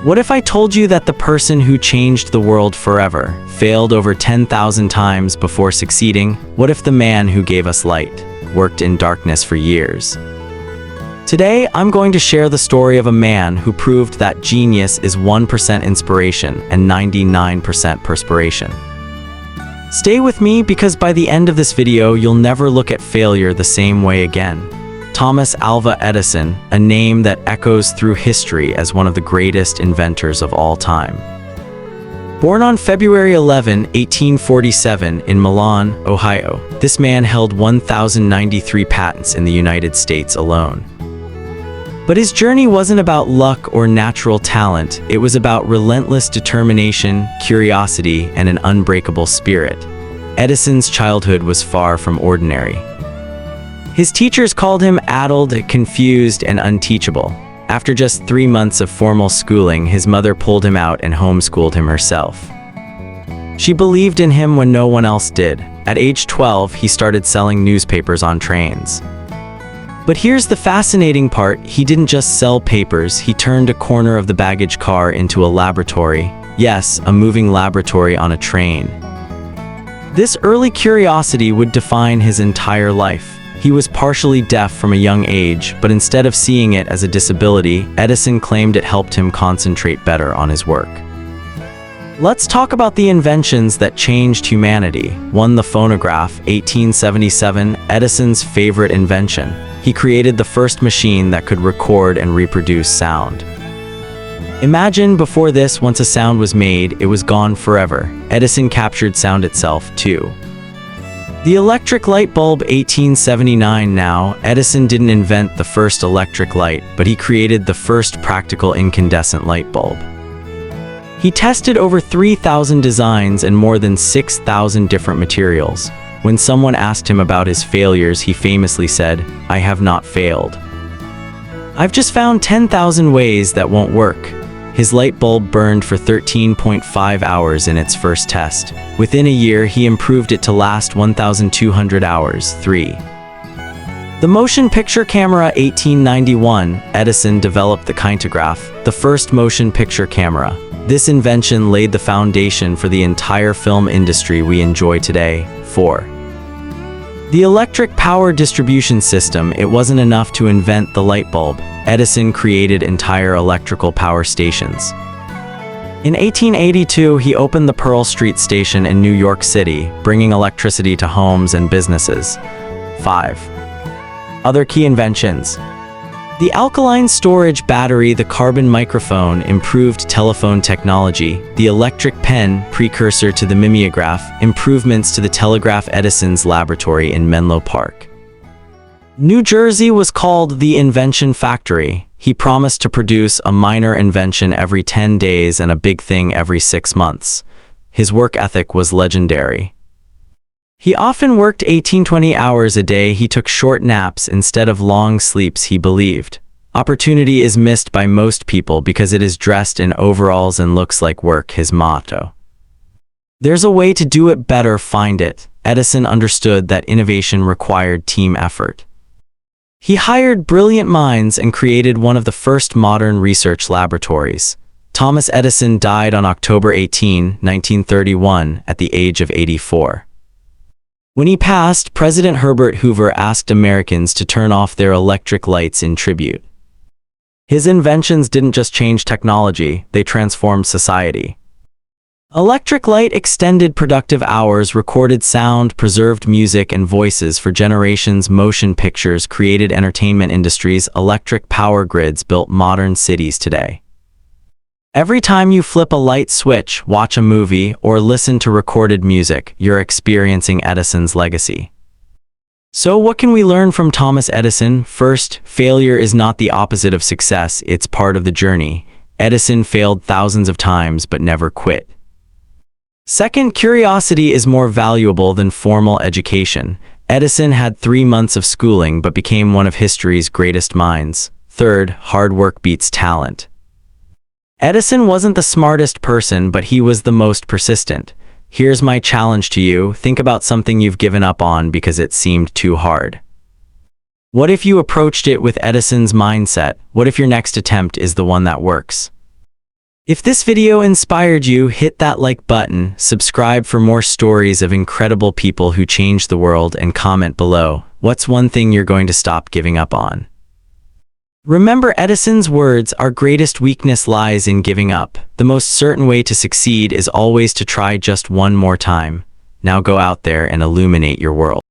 What if I told you that the person who changed the world forever failed over 10,000 times before succeeding? What if the man who gave us light worked in darkness for years? Today, I'm going to share the story of a man who proved that genius is 1% inspiration and 99% perspiration. Stay with me because by the end of this video, you'll never look at failure the same way again. Thomas Alva Edison, a name that echoes through history as one of the greatest inventors of all time. Born on February 11, 1847 in Milan, Ohio, this man held 1,093 patents in the United States alone. But his journey wasn't about luck or natural talent, it was about relentless determination, curiosity, and an unbreakable spirit. Edison's childhood was far from ordinary. His teachers called him addled, confused, and unteachable. After just 3 months of formal schooling, his mother pulled him out and homeschooled him herself. She believed in him when no one else did. At age 12, he started selling newspapers on trains. But here's the fascinating part, he didn't just sell papers, he turned a corner of the baggage car into a laboratory. Yes, a moving laboratory on a train. This early curiosity would define his entire life. He was partially deaf from a young age, but instead of seeing it as a disability, Edison claimed it helped him concentrate better on his work. Let's talk about the inventions that changed humanity. 1. The phonograph, 1877, Edison's favorite invention. He created the first machine that could record and reproduce sound. Imagine before this, once a sound was made, it was gone forever. Edison captured sound itself, too. The electric light bulb, 1879. Now, Edison didn't invent the first electric light, but he created the first practical incandescent light bulb. He tested over 3,000 designs and more than 6,000 different materials. When someone asked him about his failures, he famously said, "I have not failed. I've just found 10,000 ways that won't work." His light bulb burned for 13.5 hours in its first test. Within a year, he improved it to last 1,200 hours. 3. The motion picture camera, 1891, Edison developed the kinetograph, the first motion picture camera. This invention laid the foundation for the entire film industry we enjoy today. 4. The electric power distribution system, it wasn't enough to invent the light bulb. Edison created entire electrical power stations. In 1882, he opened the Pearl Street Station in New York City, bringing electricity to homes and businesses. 5. Other key inventions. The alkaline storage battery, the carbon microphone, improved telephone technology, the electric pen, precursor to the mimeograph, improvements to the telegraph. Edison's laboratory in Menlo Park, New Jersey was called the Invention Factory. He promised to produce a minor invention every 10 days and a big thing every 6 months. His work ethic was legendary. He often worked 18-20 hours a day. He took short naps instead of long sleeps. He believed opportunity is missed by most people because it is dressed in overalls and looks like work. His motto. There's a way to do it better, find it. Edison understood that innovation required team effort. He hired brilliant minds and created one of the first modern research laboratories. Thomas Edison died on October 18, 1931, at the age of 84. When he passed, President Herbert Hoover asked Americans to turn off their electric lights in tribute. His inventions didn't just change technology, they transformed society. Electric light extended productive hours, recorded sound, preserved music and voices for generations. Motion pictures created entertainment industries. Electric power grids built modern cities today. Every time you flip a light switch, watch a movie, or listen to recorded music, you're experiencing Edison's legacy. So what can we learn from Thomas Edison? First, failure is not the opposite of success, it's part of the journey. Edison failed thousands of times but never quit. Second, curiosity is more valuable than formal education. Edison had 3 months of schooling but became one of history's greatest minds. Third, hard work beats talent. Edison wasn't the smartest person, but he was the most persistent. Here's my challenge to you. Think about something you've given up on because it seemed too hard. What if you approached it with Edison's mindset? What if your next attempt is the one that works? If this video inspired you, hit that like button, subscribe for more stories of incredible people who changed the world, and comment below, what's one thing you're going to stop giving up on? Remember Edison's words, our greatest weakness lies in giving up. The most certain way to succeed is always to try just one more time. Now go out there and illuminate your world.